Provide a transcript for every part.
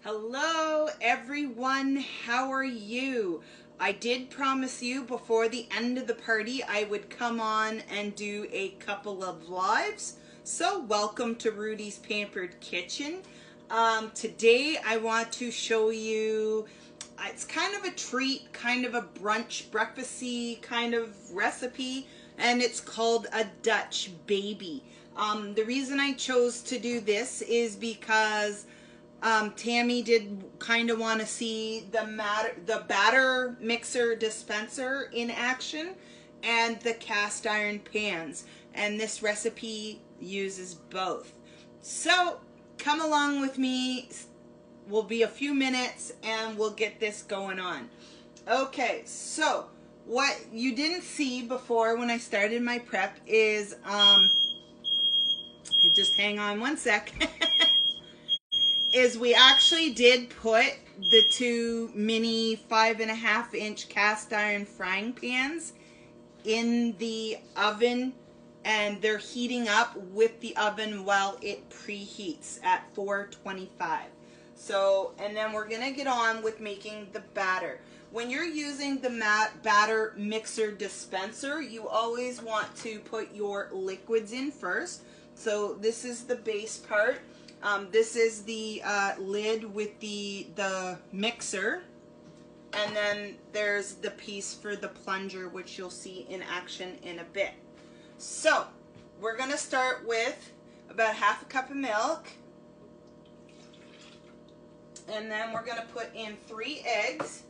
Hello everyone, how are you? I did promise you before the end of the party I would come on and do a couple of lives. So welcome to Rudy's Pampered Kitchen. Today I want to show you, it's kind of a treat, kind of a brunch, breakfasty kind of recipe, and it's called a Dutch baby. The reason I chose to do this is because Tammy did kind of want to see the batter mixer dispenser in action and the cast iron pans, and this recipe uses both. So come along with me. Will be a few minutes and we'll get this going on. Okay, so what you didn't see before when I started my prep is just hang on one sec. Is we actually did put the two mini 5.5-inch cast iron frying pans in the oven, and they're heating up with the oven while it preheats at 425. So, and then we're gonna get on with making the batter. When you're using the batter mixer dispenser, you always want to put your liquids in first. So this is the base part. This is the lid with the mixer, and then there's the piece for the plunger, which you'll see in action in a bit. So we're gonna start with about half a cup of milk, and then we're gonna put in 3 eggs.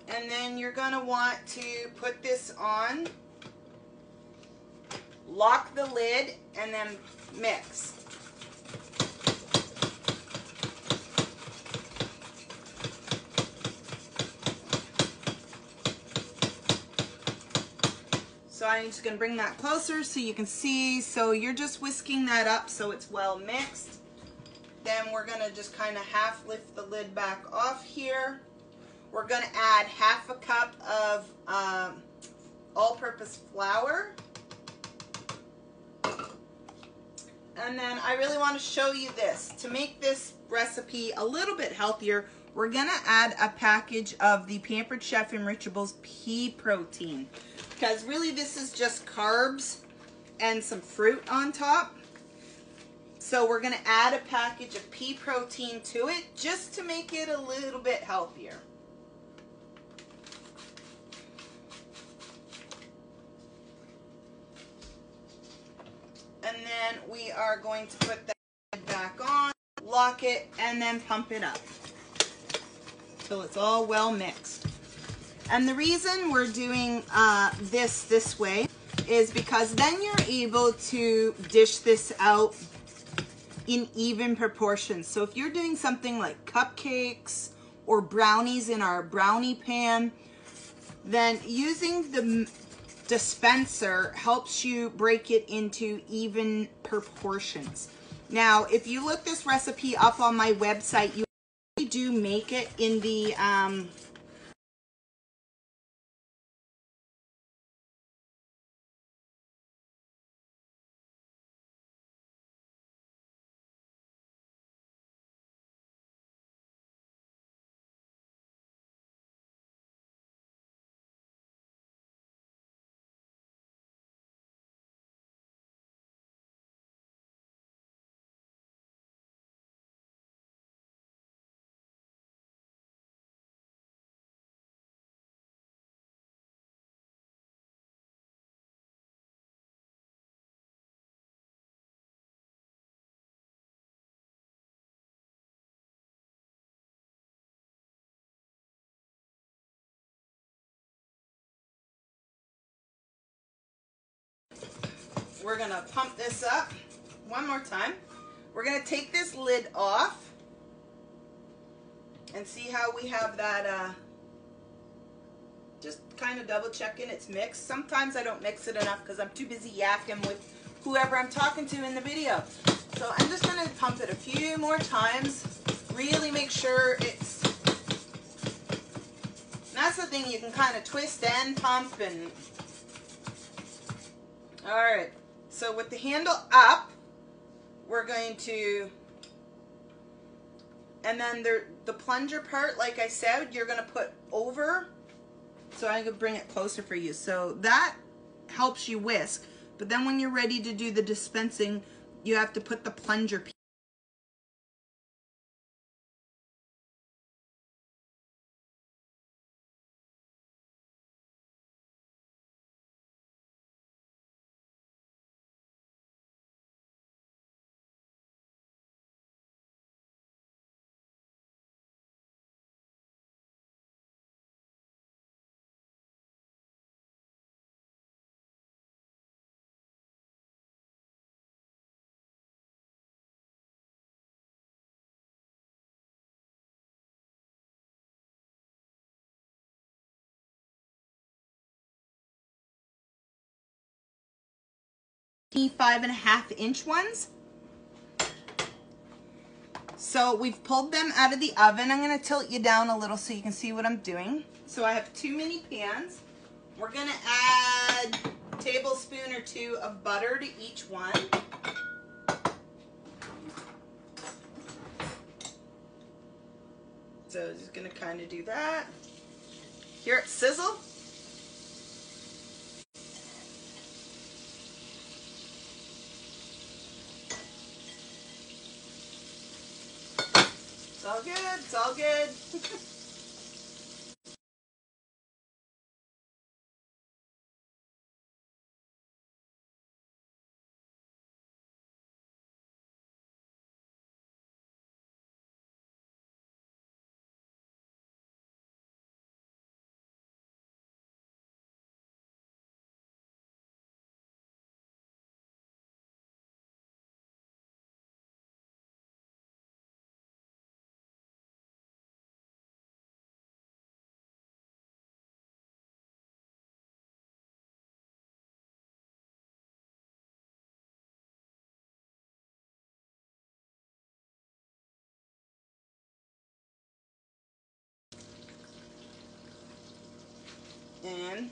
And then you're gonna want to put this on, lock the lid, and then mix. So I'm just gonna bring that closer so you can see. So you're just whisking that up so it's well mixed. Then we're gonna just kind of half lift the lid back off here. We're gonna add half a cup of all-purpose flour. And then I really want to show you this. To make this recipe a little bit healthier, we're gonna add a package of the Pampered Chef Enrichables pea protein. Because really this is just carbs and some fruit on top. So we're gonna add a package of pea protein to it just to make it a little bit healthier. And then we are going to put that back on, lock it, and then pump it up till it's all well mixed. And the reason we're doing this way is because then you're able to dish this out in even proportions. So if you're doing something like cupcakes or brownies in our brownie pan, then using the dispenser helps you break it into even proportions. Now, if you look this recipe up on my website, you do make it in the we're gonna pump this up one more time. We're gonna take this lid off and see how we have that, just kind of double checking it's mixed. Sometimes I don't mix it enough because I'm too busy yakking with whoever I'm talking to in the video. So I'm just gonna pump it a few more times, really make sure it's, that's the thing, you can kind of twist and pump and, all right. So with the handle up, we're going to, and then the plunger part, like I said, you're gonna put over, so I could bring it closer for you. So that helps you whisk, but then when you're ready to do the dispensing, you have to put the plunger piece. The 5.5-inch ones. So we've pulled them out of the oven. I'm going to tilt you down a little so you can see what I'm doing. So I have 2 mini pans. We're going to add a tablespoon or 2 of butter to each one. So just going to kind of do that. Hear it sizzle? It's all good. It's all good. And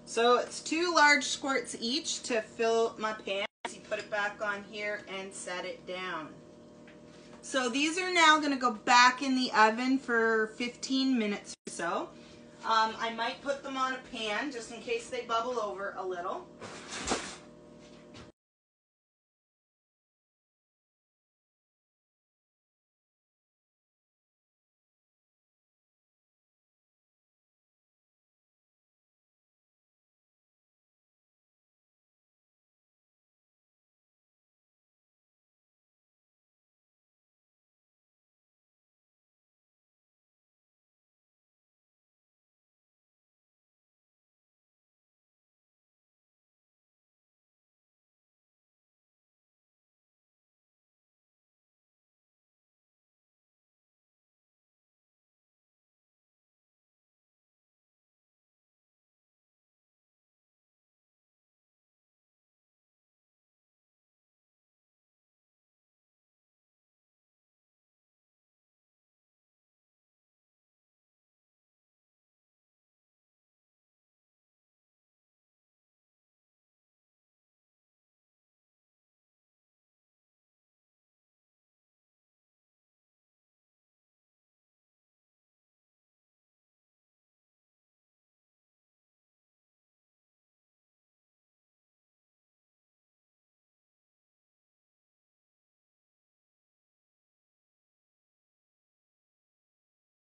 so it's 2 large squirts each to fill my pan. You put it back on here and set it down. So these are now going to go back in the oven for 15 minutes or so. I might put them on a pan just in case they bubble over a little.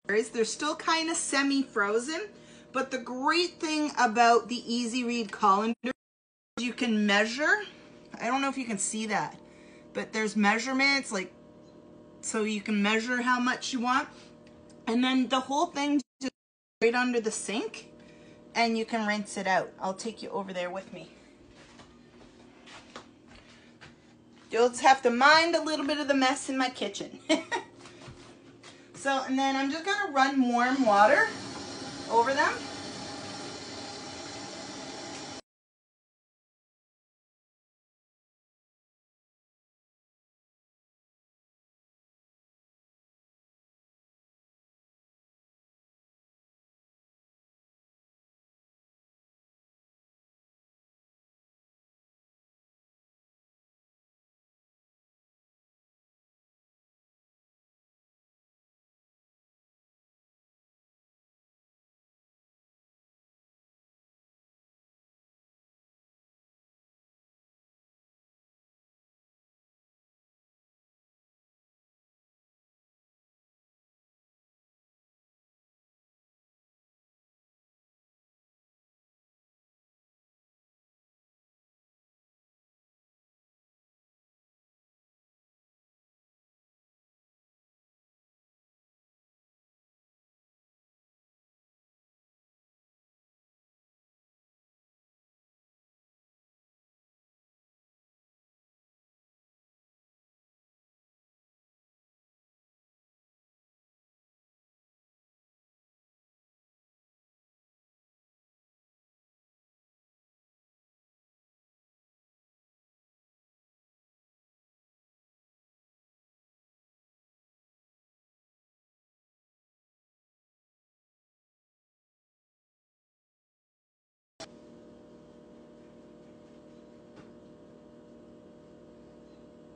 They're still kind of semi-frozen, but the great thing about the Easy Read colander is you can measure. I don't know if you can see that, but there's measurements like so you can measure how much you want. And then the whole thing just right under the sink, and you can rinse it out. I'll take you over there with me. You'll just have to mind a little bit of the mess in my kitchen. So, and then I'm just gonna run warm water over them.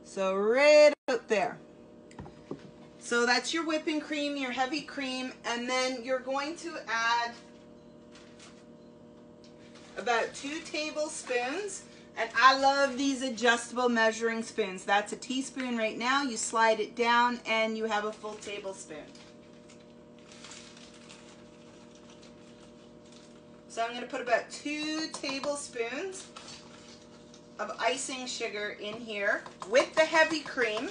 So right out there. So that's your whipping cream, your heavy cream, and then you're going to add about 2 tablespoons. And I love these adjustable measuring spoons. That's a teaspoon right now. You slide it down and you have a full tablespoon. So I'm going to put about 2 tablespoons of icing sugar in here with the heavy cream.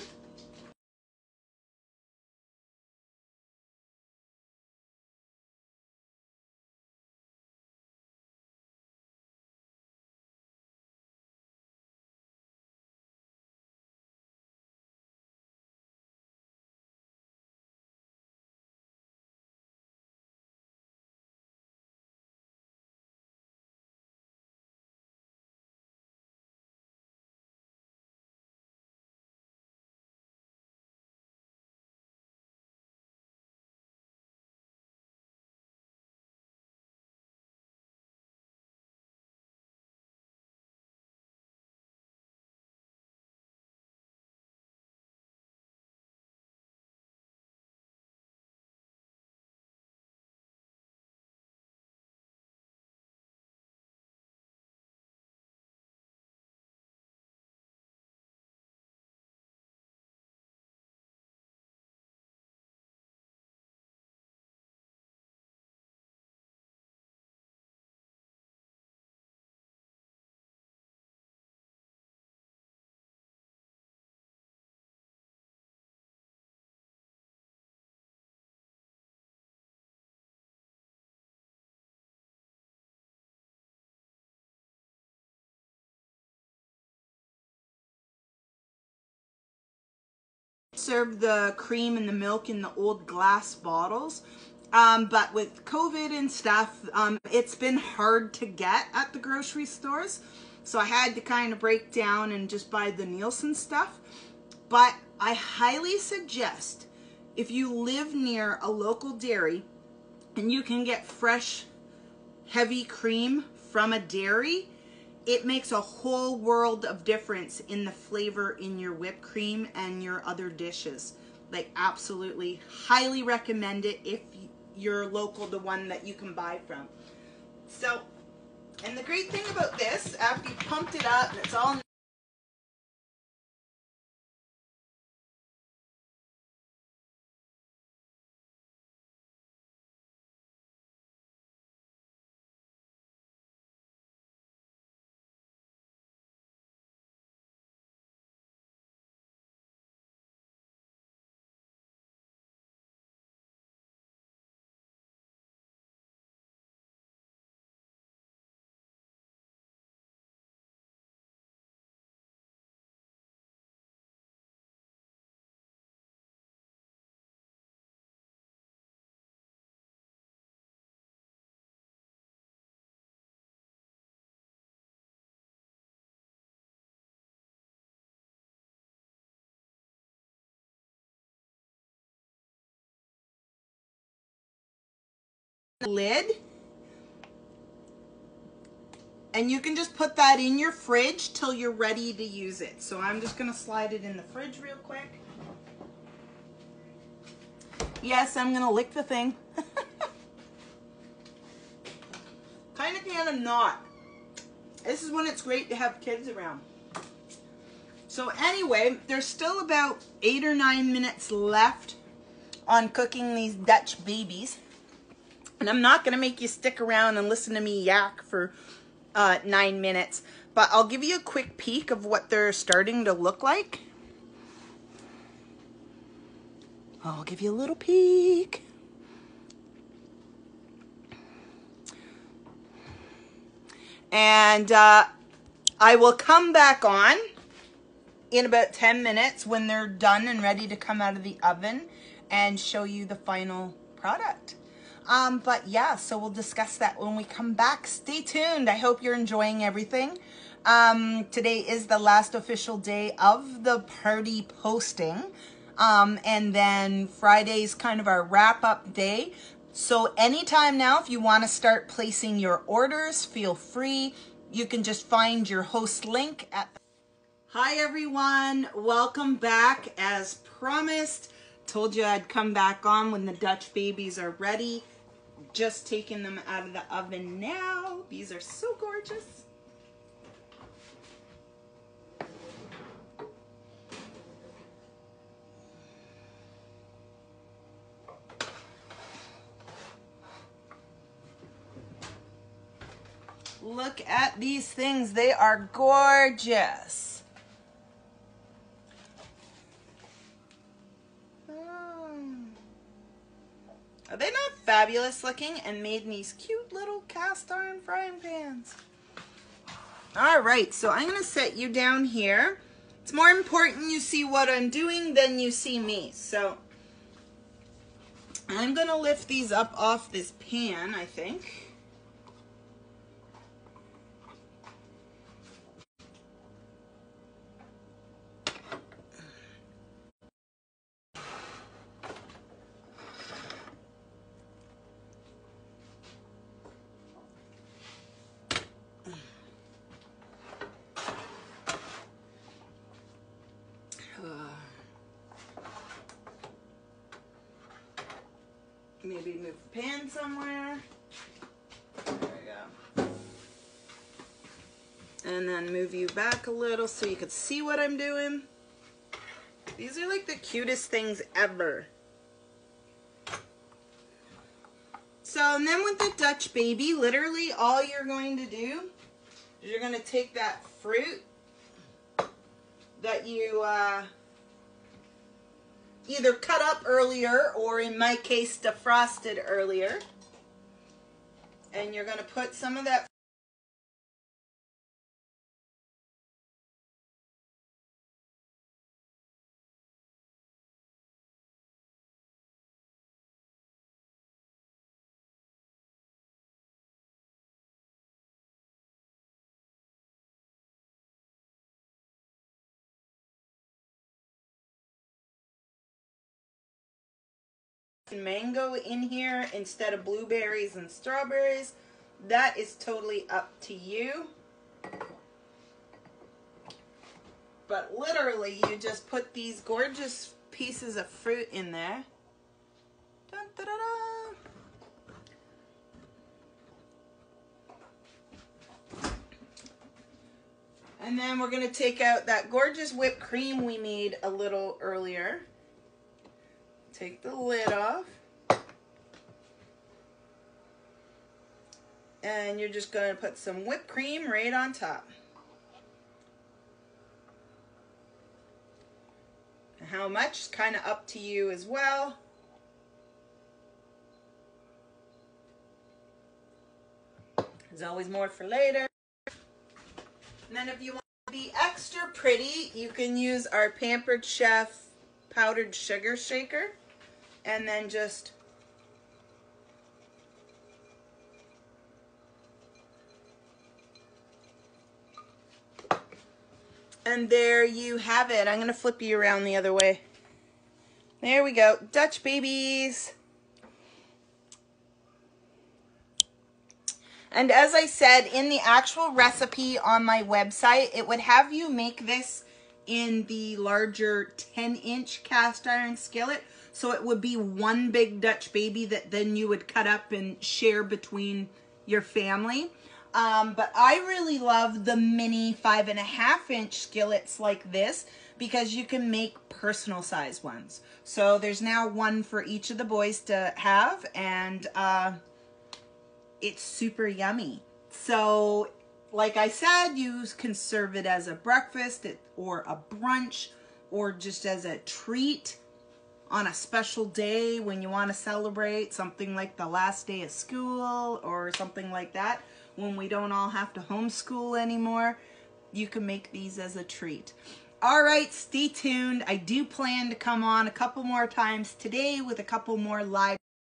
Serve the cream and the milk in the old glass bottles. But with COVID and stuff, it's been hard to get at the grocery stores. So I had to kind of break down and just buy the Nielsen stuff. But I highly suggest, if you live near a local dairy and you can get fresh, heavy cream from a dairy, it makes a whole world of difference in the flavor in your whipped cream and your other dishes. Like, absolutely, highly recommend it if you're local to one that you can buy from. So, and the great thing about this, after you pumped it up and it's all the lid. And you can just put that in your fridge till you're ready to use it. So I'm just going to slide it in the fridge real quick. Yes, I'm going to lick the thing. Kind of not. This is when it's great to have kids around. So anyway, there's still about 8 or 9 minutes left on cooking these Dutch babies. And I'm not going to make you stick around and listen to me yak for 9 minutes. But I'll give you a quick peek of what they're starting to look like. I'll give you a little peek. And I will come back on in about 10 minutes when they're done and ready to come out of the oven and show you the final product. But yeah, so we'll discuss that when we come back. Stay tuned. I hope you're enjoying everything. Today is the last official day of the party posting. And then Friday's kind of our wrap-up day. So anytime now, if you want to start placing your orders, feel free. You can just find your host link at the... Hi everyone, welcome back. As promised, told you I'd come back on when the Dutch babies are ready. Just taking them out of the oven now. These are so gorgeous. Look at these things. They are gorgeous. Are they not fabulous looking and made in these cute little cast iron frying pans? All right, so I'm going to set you down here. It's more important you see what I'm doing than you see me. So I'm going to lift these up off this pan, I think. Maybe move the pan somewhere. There we go. And then move you back a little so you can see what I'm doing. These are like the cutest things ever. So, and then with the Dutch baby, literally all you're going to do is you're going to take that fruit that you either cut up earlier or in my case defrosted earlier, and you're going to put some of that mango in here instead of blueberries and strawberries. That is totally up to you. But literally, you just put these gorgeous pieces of fruit in there. Dun, da, da, da. And then we're going to take out that gorgeous whipped cream we made a little earlier. Take the lid off. And you're just going to put some whipped cream right on top. How much is kind of up to you as well. There's always more for later. And then if you want to be extra pretty, you can use our Pampered Chef powdered sugar shaker. And then just and there you have it. I'm going to flip you around the other way. There we go. Dutch babies. And as I said, in the actual recipe on my website, it would have you make this in the larger 10-inch cast iron skillet. So it would be one big Dutch baby that then you would cut up and share between your family. But I really love the mini 5.5-inch skillets like this because you can make personal size ones. So there's now one for each of the boys to have, and it's super yummy. So like I said, you can serve it as a breakfast or a brunch or just as a treat on a special day when you want to celebrate something like the last day of school or something like that. When we don't all have to homeschool anymore, you can make these as a treat. All right, stay tuned. I do plan to come on a couple more times today with a couple more live